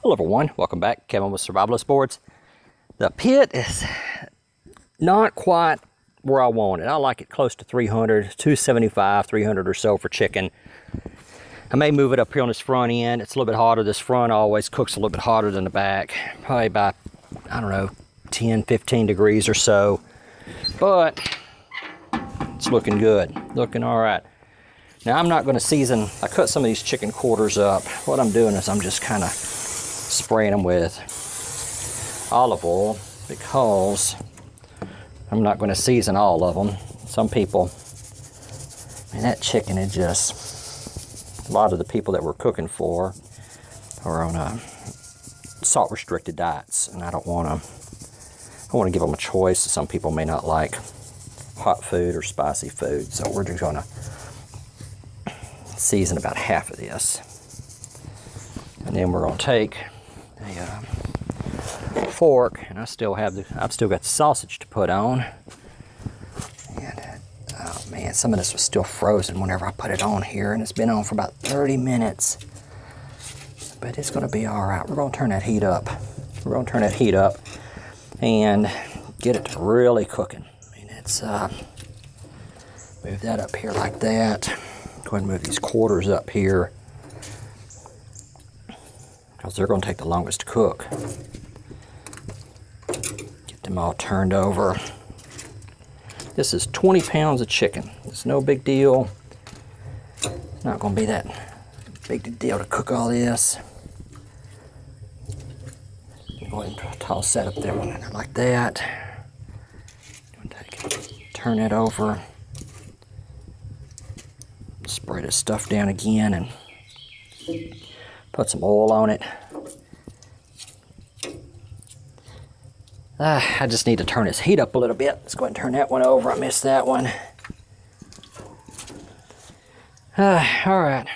Hello everyone, welcome back. Kevin with Survivalist Boards. The pit is not quite where I want it. I like it close to 300, 275, 300 or so for chicken. I may move it up here on this front end. It's a little bit hotter. This front always cooks a little bit hotter than the back. Probably about, I don't know, 10, 15 degrees or so. But it's looking good, looking all right. Now I'm not gonna season. I cut some of these chicken quarters up. What I'm doing is I'm just kind of spraying them with olive oil because I'm not going to season all of them. Some people, man, that chicken is just, a lot of the people that we're cooking for are on salt restricted diets, and I want to give them a choice. Some people may not like hot food or spicy food, so we're just going to season about half of this, and then we're going to take a fork, and I've still got the sausage to put on. And oh man, some of this was still frozen whenever I put it on here, and it's been on for about 30 minutes. But it's going to be all right. We're going to turn that heat up. We're going to turn that heat up and get it to really cooking. I mean, it's move that up here like that. Go ahead and move these quarters up here, because they're going to take the longest to cook. Get them all turned over. This is 20 pounds of chicken. It's no big deal. It's not going to be that big a deal to cook all this. Go ahead and toss that up there like that. Turn it over. Spray this stuff down again and put some oil on it. I just need to turn this heat up a little bit. Let's go ahead and turn that one over. I missed that one. All right.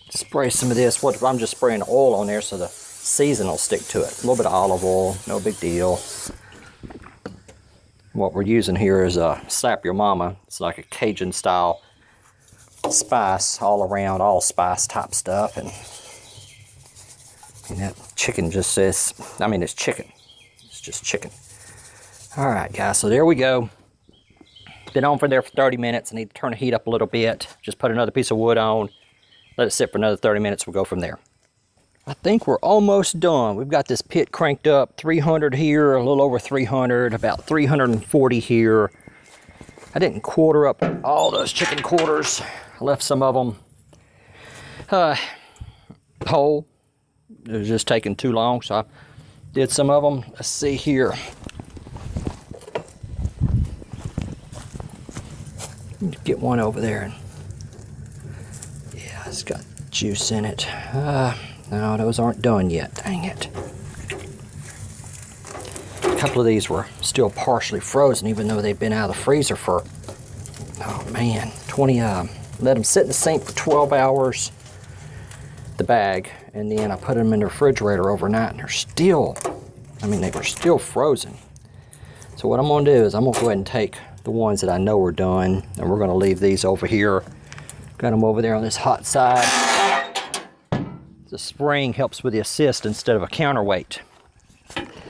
Spray some of this. I'm just spraying oil on there so the season will stick to it. A little bit of olive oil, no big deal. What we're using here is Slap Your Mama. It's like a Cajun style spice all around, all spice type stuff, and that chicken just says, I mean, it's chicken. It's just chicken. All right, guys, so there we go. Been on for there for 30 minutes. I need to turn the heat up a little bit. Just put another piece of wood on. Let it sit for another 30 minutes. We'll go from there. I think we're almost done. We've got this pit cranked up, 300 here, a little over 300, about 340 here. I didn't quarter up all those chicken quarters. I left some of them whole. It was just taking too long, so I did some of them. Let's see here. Get one over there. Yeah, it's got juice in it. No, those aren't done yet. Dang it. A couple of these were still partially frozen, even though they've been out of the freezer for, oh man, 20, let them sit in the sink for 12 hours, the bag, and then I put them in the refrigerator overnight, and they're still, I mean, they were still frozen. So what I'm gonna do is I'm gonna go ahead and take the ones that I know are done, and we're gonna leave these over here. Got them over there on this hot side. The spring helps with the assist instead of a counterweight.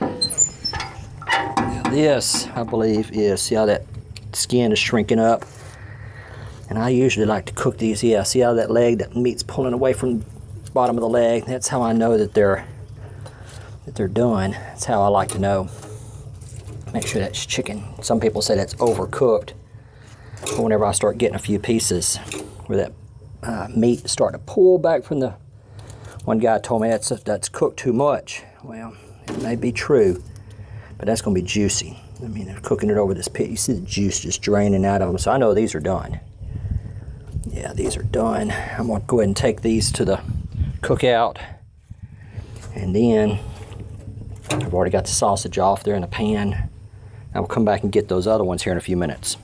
Now this, I believe, is, see how that skin is shrinking up? And I usually like to cook these. Yeah, see how that leg, that meat's pulling away from the bottom of the leg? That's how I know that they're done. That's how I like to know. Make sure that's chicken. Some people say that's overcooked. But whenever I start getting a few pieces where that meat is starting to pull back from the, one guy told me that's cooked too much. Well, it may be true, but that's going to be juicy. I mean, they're cooking it over this pit. You see the juice just draining out of them, so I know these are done. Yeah, these are done. I'm going to go ahead and take these to the cookout, and then I've already got the sausage off there in the pan. I will come back and get those other ones here in a few minutes.